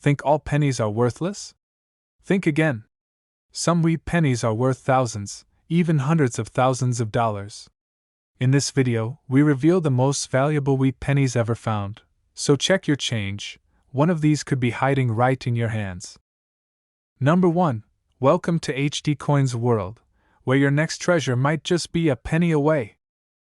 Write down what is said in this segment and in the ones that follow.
Think all pennies are worthless? Think again. Some wheat pennies are worth thousands, even hundreds of thousands of dollars. In this video, we reveal the most valuable wheat pennies ever found, so check your change. One of these could be hiding right in your hands. Number 1. Welcome to HD Coins world, where your next treasure might just be a penny away.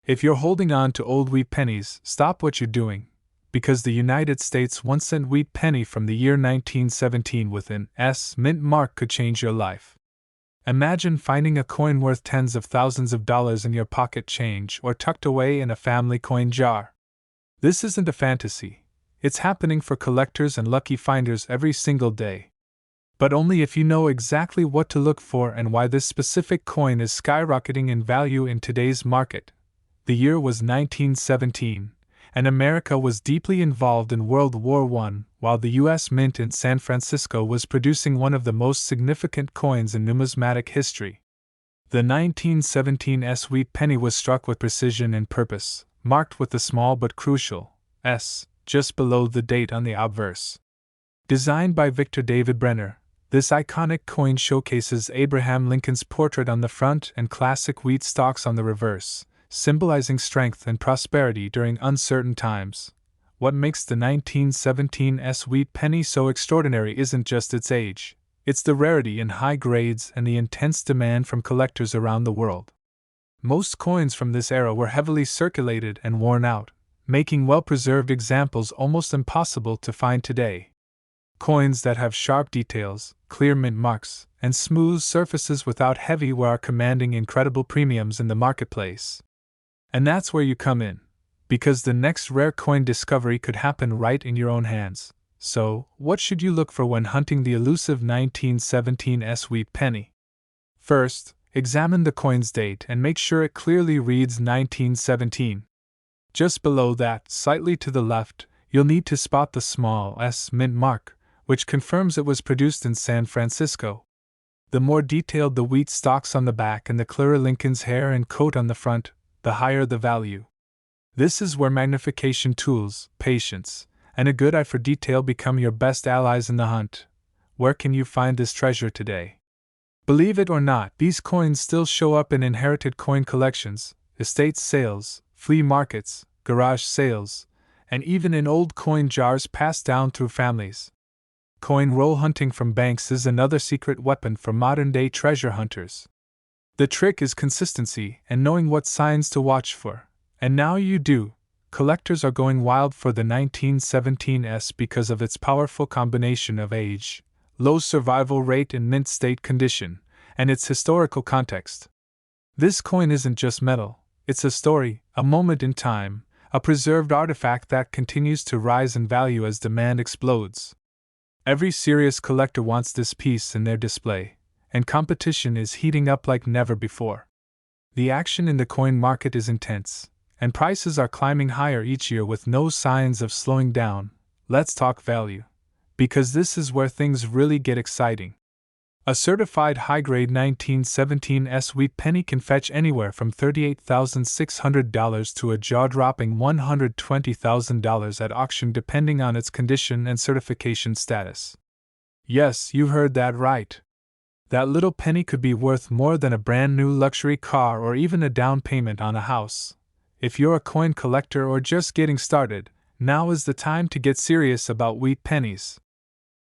If you're holding on to old wheat pennies, stop what you're doing, because the United States 1-cent wheat penny from the year 1917 with an S mint mark could change your life. Imagine finding a coin worth tens of thousands of dollars in your pocket change or tucked away in a family coin jar. This isn't a fantasy. It's happening for collectors and lucky finders every single day. But only if you know exactly what to look for and why this specific coin is skyrocketing in value in today's market. The year was 1917, and America was deeply involved in World War I, while the U.S. Mint in San Francisco was producing one of the most significant coins in numismatic history. The 1917 S wheat penny was struck with precision and purpose, marked with the small but crucial S just below the date on the obverse. Designed by Victor David Brenner, this iconic coin showcases Abraham Lincoln's portrait on the front and classic wheat stalks on the reverse, symbolizing strength and prosperity during uncertain times. What makes the 1917 S wheat penny so extraordinary isn't just its age, it's the rarity in high grades and the intense demand from collectors around the world. Most coins from this era were heavily circulated and worn out, making well-preserved examples almost impossible to find today. Coins that have sharp details, clear mint marks, and smooth surfaces without heavy wear are commanding incredible premiums in the marketplace. And that's where you come in, because the next rare coin discovery could happen right in your own hands. So, what should you look for when hunting the elusive 1917 S wheat penny? First, examine the coin's date and make sure it clearly reads 1917. Just below that, slightly to the left, you'll need to spot the small S mint mark, which confirms it was produced in San Francisco. The more detailed the wheat stalks on the back and the clearer Lincoln's hair and coat on the front, the higher the value. This is where magnification tools, patience, and a good eye for detail become your best allies in the hunt. Where can you find this treasure today? Believe it or not, these coins still show up in inherited coin collections, estate sales, flea markets, garage sales, and even in old coin jars passed down through families. Coin roll hunting from banks is another secret weapon for modern-day treasure hunters. The trick is consistency and knowing what signs to watch for. And now you do. Collectors are going wild for the 1917 S because of its powerful combination of age, low survival rate and mint state condition, and its historical context. This coin isn't just metal, it's a story, a moment in time, a preserved artifact that continues to rise in value as demand explodes. Every serious collector wants this piece in their display, and competition is heating up like never before. The action in the coin market is intense, and prices are climbing higher each year with no signs of slowing down. Let's talk value, because this is where things really get exciting. A certified high-grade 1917 S wheat penny can fetch anywhere from $38,600 to a jaw-dropping $120,000 at auction depending on its condition and certification status. Yes, you heard that right. That little penny could be worth more than a brand new luxury car or even a down payment on a house. If you're a coin collector or just getting started, now is the time to get serious about wheat pennies.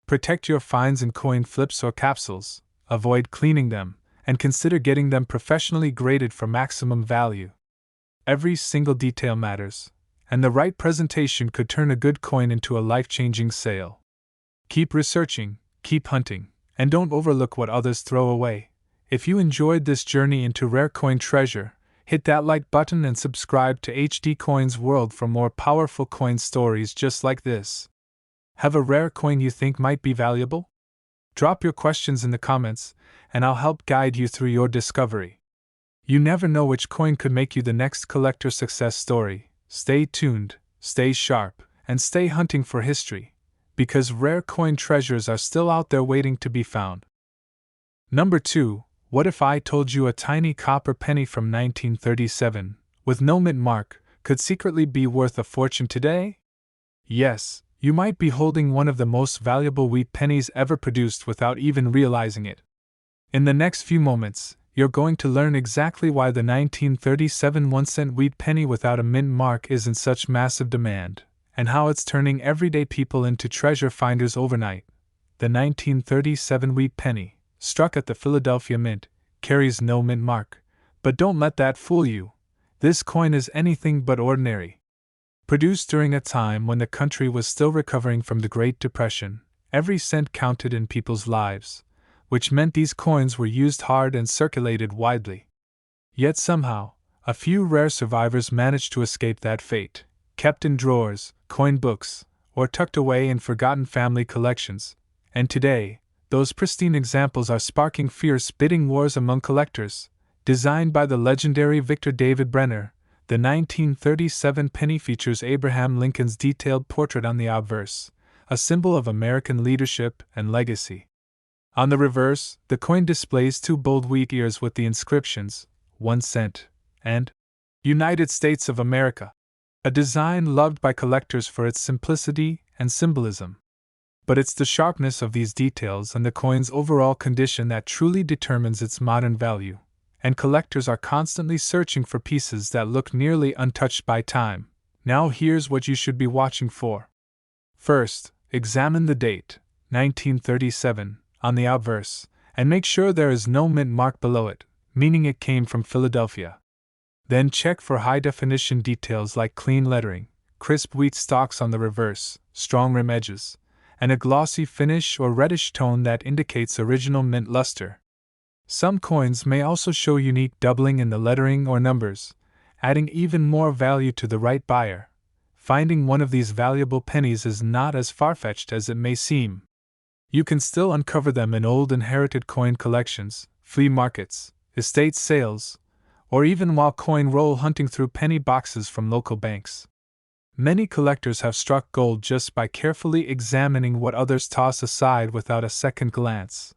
Protect your finds in coin flips or capsules, avoid cleaning them, and consider getting them professionally graded for maximum value. Every single detail matters, and the right presentation could turn a good coin into a life-changing sale. Keep researching, keep hunting, and don't overlook what others throw away. If you enjoyed this journey into rare coin treasure, hit that like button and subscribe to HD Coins World for more powerful coin stories just like this. Have a rare coin you think might be valuable? Drop your questions in the comments, and I'll help guide you through your discovery. You never know which coin could make you the next collector success story. Stay tuned, stay sharp, and stay hunting for history, because rare coin treasures are still out there waiting to be found. Number 2. What if I told you a tiny copper penny from 1937, with no mint mark, could secretly be worth a fortune today? Yes, You might be holding one of the most valuable wheat pennies ever produced without even realizing it. In the next few moments, you're going to learn exactly why the 1937 1-cent wheat penny without a mint mark is in such massive demand, and how it's turning everyday people into treasure finders overnight. The 1937 wheat penny, struck at the Philadelphia Mint, carries no mint mark, but don't let that fool you. This coin is anything but ordinary. Produced during a time when the country was still recovering from the Great Depression, every cent counted in people's lives, which meant these coins were used hard and circulated widely. Yet somehow, a few rare survivors managed to escape that fate, kept in drawers, coin books, or tucked away in forgotten family collections, and today, those pristine examples are sparking fierce bidding wars among collectors. Designed by the legendary Victor David Brenner, the 1937 penny features Abraham Lincoln's detailed portrait on the obverse, a symbol of American leadership and legacy. On the reverse, the coin displays two bold wheat ears with the inscriptions, 1 cent, and United States of America, a design loved by collectors for its simplicity and symbolism. But it's the sharpness of these details and the coin's overall condition that truly determines its modern value, and collectors are constantly searching for pieces that look nearly untouched by time. Now here's what you should be watching for. First, examine the date, 1937, on the obverse, and make sure there is no mint mark below it, meaning it came from Philadelphia. Then check for high-definition details like clean lettering, crisp wheat stalks on the reverse, strong rim edges, and a glossy finish or reddish tone that indicates original mint luster. Some coins may also show unique doubling in the lettering or numbers, adding even more value to the right buyer. Finding one of these valuable pennies is not as far-fetched as it may seem. You can still uncover them in old inherited coin collections, flea markets, estate sales, or even while coin roll hunting through penny boxes from local banks. Many collectors have struck gold just by carefully examining what others toss aside without a second glance.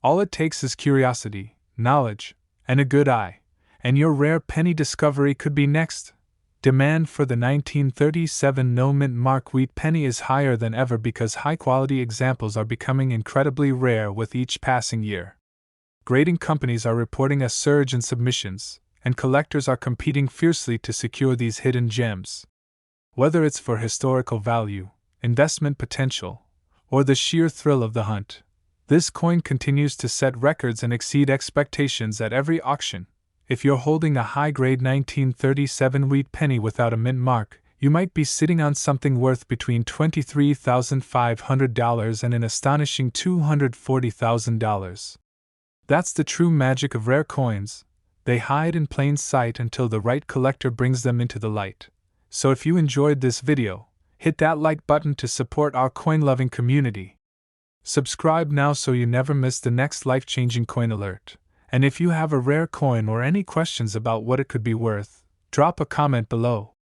All it takes is curiosity, knowledge, and a good eye, and your rare penny discovery could be next. Demand for the 1937 no mint mark wheat penny is higher than ever because high-quality examples are becoming incredibly rare with each passing year. Grading companies are reporting a surge in submissions, and collectors are competing fiercely to secure these hidden gems. Whether it's for historical value, investment potential, or the sheer thrill of the hunt, this coin continues to set records and exceed expectations at every auction. If you're holding a high-grade 1937 wheat penny without a mint mark, you might be sitting on something worth between $23,500 and an astonishing $240,000. That's the true magic of rare coins. They hide in plain sight until the right collector brings them into the light. So if you enjoyed this video, hit that like button to support our coin-loving community. Subscribe now so you never miss the next life-changing coin alert. And if you have a rare coin or any questions about what it could be worth, drop a comment below.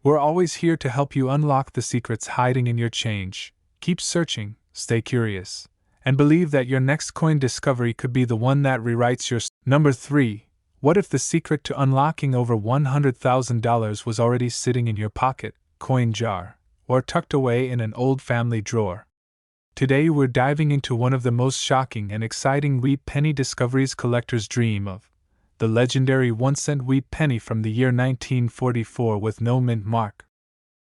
We're always here to help you unlock the secrets hiding in your change. Keep searching, stay curious, and believe that your next coin discovery could be the one that rewrites your story. Number 3. What if the secret to unlocking over $100,000 was already sitting in your pocket, coin jar, or tucked away in an old family drawer? Today we're diving into one of the most shocking and exciting wheat penny discoveries collectors dream of, the legendary 1-cent wheat penny from the year 1944 with no mint mark.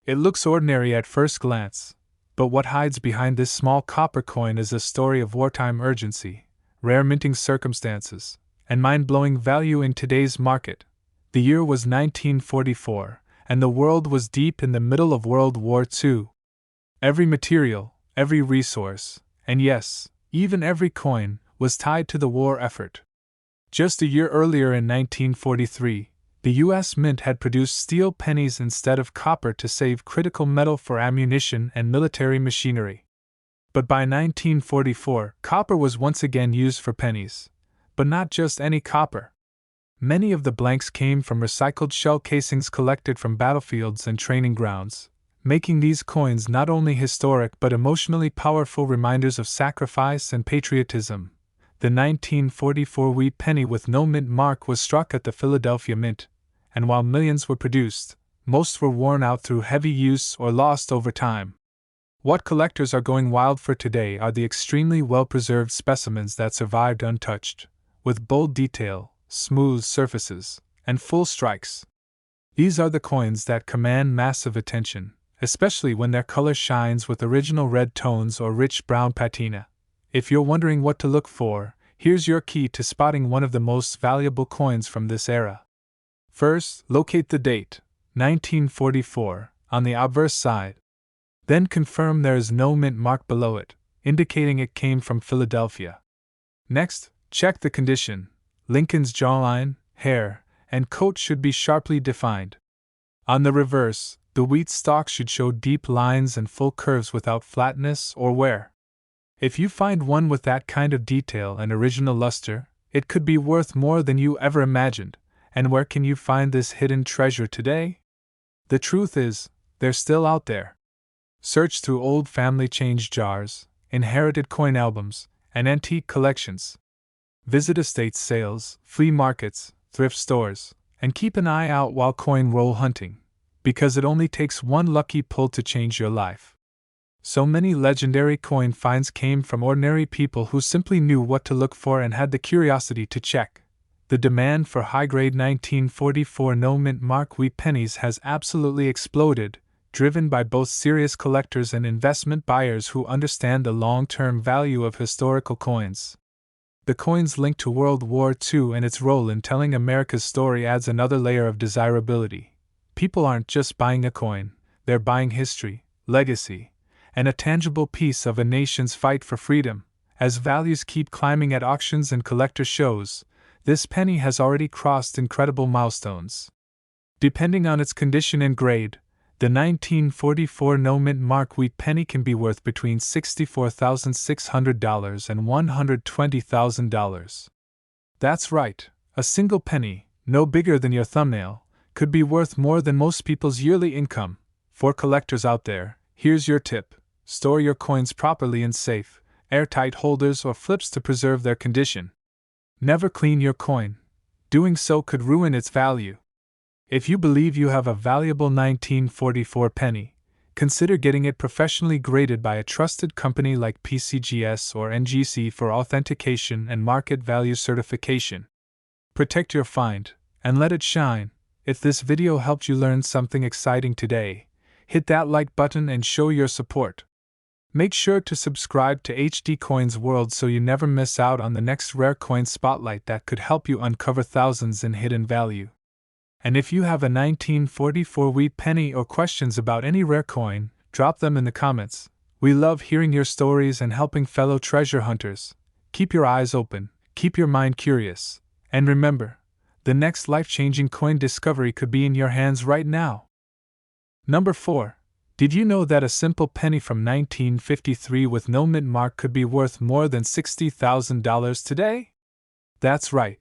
It looks ordinary at first glance, but what hides behind this small copper coin is a story of wartime urgency, rare minting circumstances, and mind-blowing value in today's market. The year was 1944, and the world was deep in the middle of World War II. Every material, every resource, and yes, even every coin, was tied to the war effort. Just a year earlier in 1943, the U.S. Mint had produced steel pennies instead of copper to save critical metal for ammunition and military machinery. But by 1944, copper was once again used for pennies. But not just any copper. Many of the blanks came from recycled shell casings collected from battlefields and training grounds, making these coins not only historic but emotionally powerful reminders of sacrifice and patriotism. The 1944 wheat penny with no mint mark was struck at the Philadelphia Mint, and while millions were produced, most were worn out through heavy use or lost over time. What collectors are going wild for today are the extremely well-preserved specimens that survived untouched, with bold detail, smooth surfaces, and full strikes. These are the coins that command massive attention, especially when their color shines with original red tones or rich brown patina. If you're wondering what to look for, here's your key to spotting one of the most valuable coins from this era. First, locate the date, 1944, on the obverse side. Then confirm there is no mint mark below it, indicating it came from Philadelphia. Next, check the condition. Lincoln's jawline, hair, and coat should be sharply defined. On the reverse, the wheat stalk should show deep lines and full curves without flatness or wear. If you find one with that kind of detail and original luster, it could be worth more than you ever imagined. And where can you find this hidden treasure today? The truth is, they're still out there. Search through old family change jars, inherited coin albums, and antique collections. Visit estate sales, flea markets, thrift stores, and keep an eye out while coin roll hunting, because it only takes one lucky pull to change your life. So many legendary coin finds came from ordinary people who simply knew what to look for and had the curiosity to check. The demand for high-grade 1944 no-mint mark wheat pennies has absolutely exploded, driven by both serious collectors and investment buyers who understand the long-term value of historical coins. The coins linked to World War II and its role in telling America's story adds another layer of desirability. People aren't just buying a coin, they're buying history, legacy, and a tangible piece of a nation's fight for freedom. As values keep climbing at auctions and collector shows, this penny has already crossed incredible milestones. Depending on its condition and grade, the 1944 no-mint mark wheat penny can be worth between $64,600 and $120,000. That's right, a single penny, no bigger than your thumbnail, could be worth more than most people's yearly income. For collectors out there, here's your tip: store your coins properly in safe, airtight holders or flips to preserve their condition. Never clean your coin. Doing so could ruin its value. If you believe you have a valuable 1944 penny, consider getting it professionally graded by a trusted company like PCGS or NGC for authentication and market value certification. Protect your find, and let it shine. If this video helped you learn something exciting today, hit that like button and show your support. Make sure to subscribe to HD Coins World so you never miss out on the next rare coin spotlight that could help you uncover thousands in hidden value. And if you have a 1944 wheat penny or questions about any rare coin, drop them in the comments. We love hearing your stories and helping fellow treasure hunters. Keep your eyes open, keep your mind curious, and remember, the next life-changing coin discovery could be in your hands right now. Number 4. Did you know that a simple penny from 1953 with no mint mark could be worth more than $60,000 today? That's right.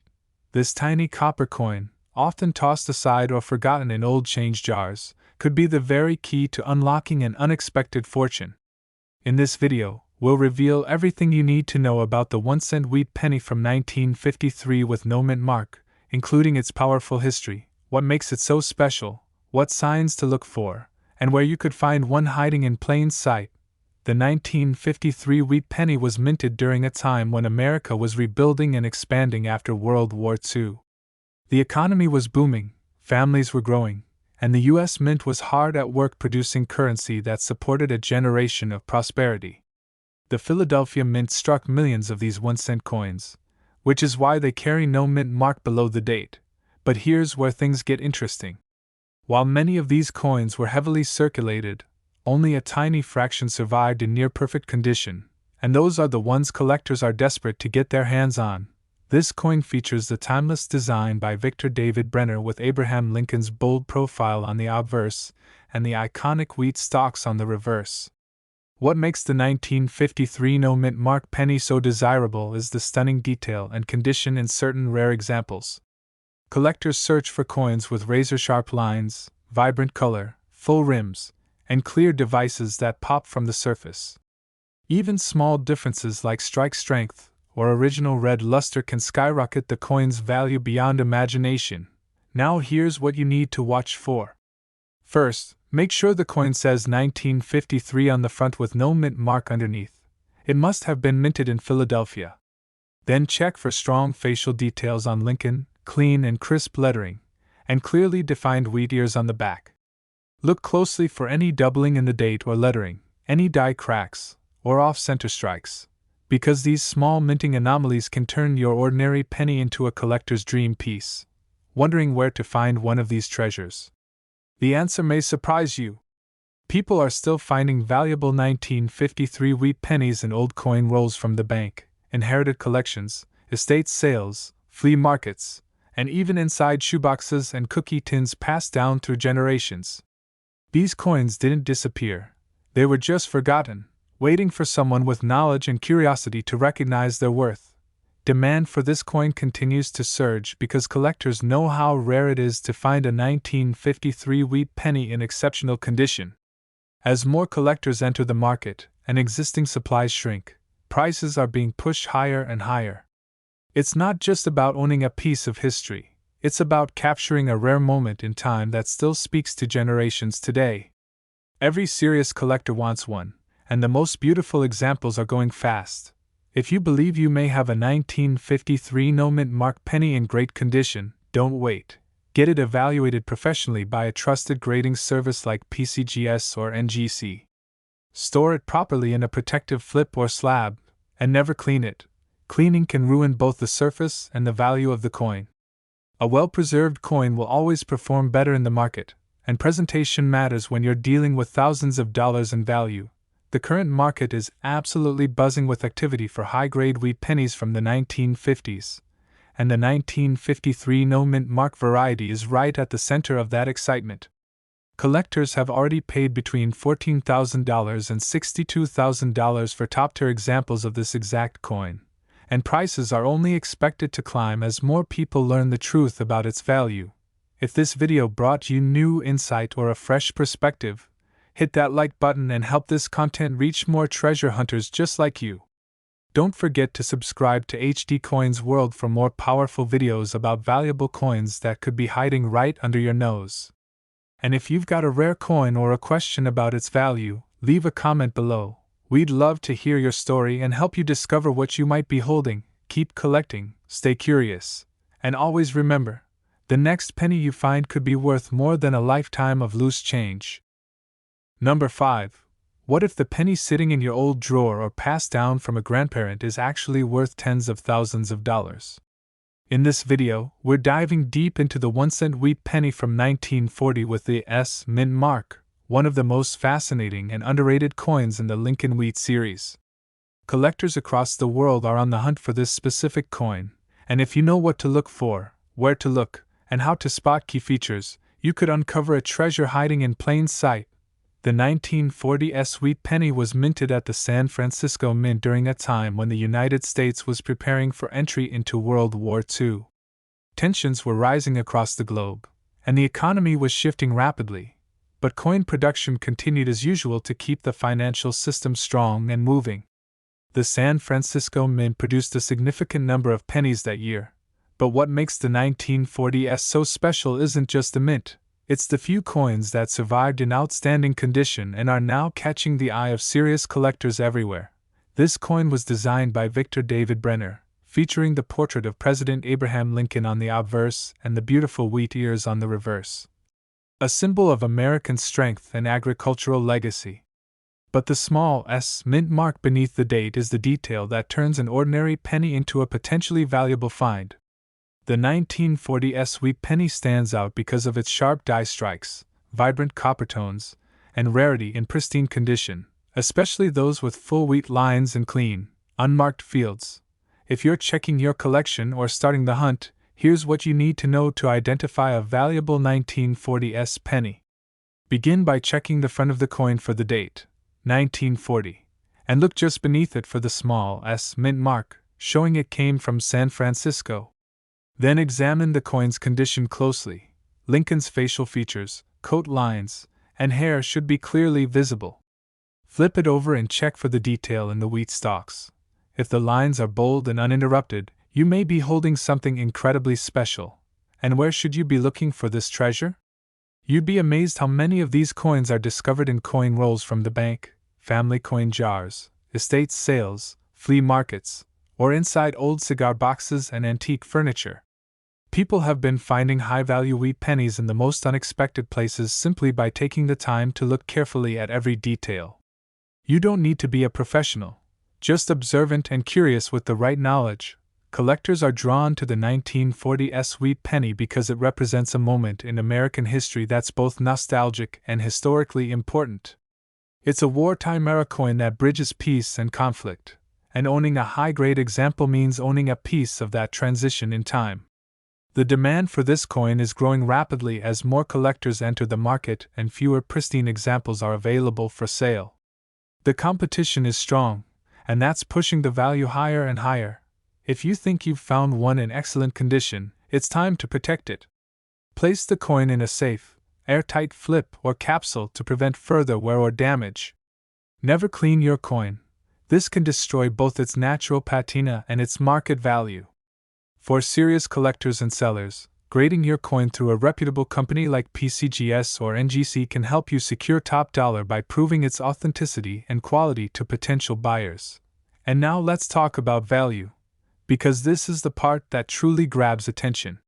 This tiny copper coin, often tossed aside or forgotten in old change jars, could be the very key to unlocking an unexpected fortune. In this video, we'll reveal everything you need to know about the 1-cent wheat penny from 1953 with no mint mark, including its powerful history, what makes it so special, what signs to look for, and where you could find one hiding in plain sight. The 1953 wheat penny was minted during a time when America was rebuilding and expanding after World War II. The economy was booming, families were growing, and the U.S. Mint was hard at work producing currency that supported a generation of prosperity. The Philadelphia Mint struck millions of these 1-cent coins, which is why they carry no mint mark below the date. But here's where things get interesting. While many of these coins were heavily circulated, only a tiny fraction survived in near-perfect condition, and those are the ones collectors are desperate to get their hands on. This coin features the timeless design by Victor David Brenner with Abraham Lincoln's bold profile on the obverse and the iconic wheat stalks on the reverse. What makes the 1953 no mint mark penny so desirable is the stunning detail and condition in certain rare examples. Collectors search for coins with razor-sharp lines, vibrant color, full rims, and clear devices that pop from the surface. Even small differences like strike strength or original red luster can skyrocket the coin's value beyond imagination. Now here's what you need to watch for. First, Make sure the coin says 1953 on the front with no mint mark underneath. It must have been minted in Philadelphia. Then check for strong facial details on Lincoln, clean and crisp lettering, and clearly defined wheat ears on the back. Look closely for any doubling in the date or lettering, any die cracks, or off-center strikes, because these small minting anomalies can turn your ordinary penny into a collector's dream piece. Wondering where to find one of these treasures? The answer may surprise you. People are still finding valuable 1953 wheat pennies in old coin rolls from the bank, inherited collections, estate sales, flea markets, and even inside shoeboxes and cookie tins passed down through generations. These coins didn't disappear. They were just forgotten, waiting for someone with knowledge and curiosity to recognize their worth. Demand for this coin continues to surge because collectors know how rare it is to find a 1953 wheat penny in exceptional condition. As more collectors enter the market and existing supplies shrink, prices are being pushed higher and higher. It's not just about owning a piece of history, it's about capturing a rare moment in time that still speaks to generations today. Every serious collector wants one, and the most beautiful examples are going fast. If you believe you may have a 1953 no-mint mark penny in great condition, don't wait. Get it evaluated professionally by a trusted grading service like PCGS or NGC. Store it properly in a protective flip or slab, and never clean it. Cleaning can ruin both the surface and the value of the coin. A well-preserved coin will always perform better in the market, and presentation matters when you're dealing with thousands of dollars in value. The current market is absolutely buzzing with activity for high-grade wheat pennies from the 1950s, and the 1953 no-mint mark variety is right at the center of that excitement. Collectors have already paid between $14,000 and $62,000 for top-tier examples of this exact coin, and prices are only expected to climb as more people learn the truth about its value. If this video brought you new insight or a fresh perspective, hit that like button and help this content reach more treasure hunters just like you. Don't forget to subscribe to HD Coins World for more powerful videos about valuable coins that could be hiding right under your nose. And if you've got a rare coin or a question about its value, leave a comment below. We'd love to hear your story and help you discover what you might be holding. Keep collecting, stay curious, and always remember, the next penny you find could be worth more than a lifetime of loose change. Number 5. What if the penny sitting in your old drawer or passed down from a grandparent is actually worth tens of thousands of dollars? In this video, we're diving deep into the 1-cent wheat penny from 1940 with the S mint mark, one of the most fascinating and underrated coins in the Lincoln Wheat series. Collectors across the world are on the hunt for this specific coin, and if you know what to look for, where to look, and how to spot key features, you could uncover a treasure hiding in plain sight. The 1940 S wheat penny was minted at the San Francisco Mint during a time when the United States was preparing for entry into World War II. Tensions were rising across the globe, and the economy was shifting rapidly, but coin production continued as usual to keep the financial system strong and moving. The San Francisco Mint produced a significant number of pennies that year, but what makes the 1940 S so special isn't just the mint. It's the few coins that survived in outstanding condition and are now catching the eye of serious collectors everywhere. This coin was designed by Victor David Brenner, featuring the portrait of President Abraham Lincoln on the obverse and the beautiful wheat ears on the reverse. A symbol of American strength and agricultural legacy. But the small S mint mark beneath the date is the detail that turns an ordinary penny into a potentially valuable find. The 1940 S wheat penny stands out because of its sharp die strikes, vibrant copper tones, and rarity in pristine condition, especially those with full wheat lines and clean, unmarked fields. If you're checking your collection or starting the hunt, here's what you need to know to identify a valuable 1940 S penny. Begin by checking the front of the coin for the date, 1940, and look just beneath it for the small S mint mark, showing it came from San Francisco. Then examine the coin's condition closely. Lincoln's facial features, coat lines, and hair should be clearly visible. Flip it over and check for the detail in the wheat stalks. If the lines are bold and uninterrupted, you may be holding something incredibly special. And where should you be looking for this treasure? You'd be amazed how many of these coins are discovered in coin rolls from the bank, family coin jars, estate sales, flea markets, or inside old cigar boxes and antique furniture. People have been finding high-value wheat pennies in the most unexpected places simply by taking the time to look carefully at every detail. You don't need to be a professional, just observant and curious with the right knowledge. Collectors are drawn to the 1940s wheat penny because it represents a moment in American history that's both nostalgic and historically important. It's a wartime-era coin that bridges peace and conflict, and owning a high-grade example means owning a piece of that transition in time. The demand for this coin is growing rapidly as more collectors enter the market and fewer pristine examples are available for sale. The competition is strong, and that's pushing the value higher and higher. If you think you've found one in excellent condition, it's time to protect it. Place the coin in a safe, airtight flip or capsule to prevent further wear or damage. Never clean your coin. This can destroy both its natural patina and its market value. For serious collectors and sellers, grading your coin through a reputable company like PCGS or NGC can help you secure top dollar by proving its authenticity and quality to potential buyers. And now let's talk about value, because this is the part that truly grabs attention.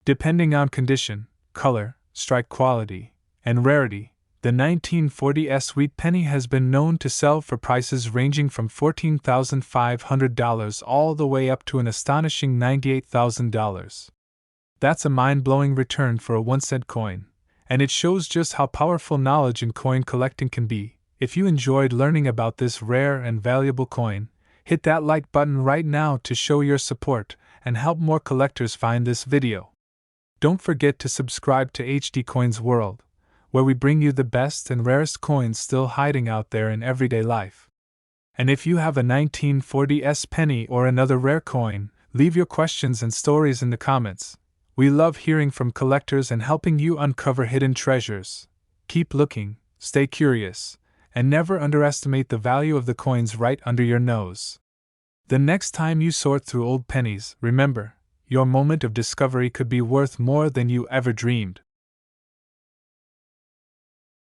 Depending on condition, color, strike quality, and rarity, the 1940s wheat penny has been known to sell for prices ranging from $14,500 all the way up to an astonishing $98,000. That's a mind-blowing return for a 1-cent coin, and it shows just how powerful knowledge in coin collecting can be. If you enjoyed learning about this rare and valuable coin, hit that like button right now to show your support and help more collectors find this video. Don't forget to subscribe to HD Coins World, where we bring you the best and rarest coins still hiding out there in everyday life. And if you have a 1940s penny or another rare coin, leave your questions and stories in the comments. We love hearing from collectors and helping you uncover hidden treasures. Keep looking, stay curious, and never underestimate the value of the coins right under your nose. The next time you sort through old pennies, remember, your moment of discovery could be worth more than you ever dreamed.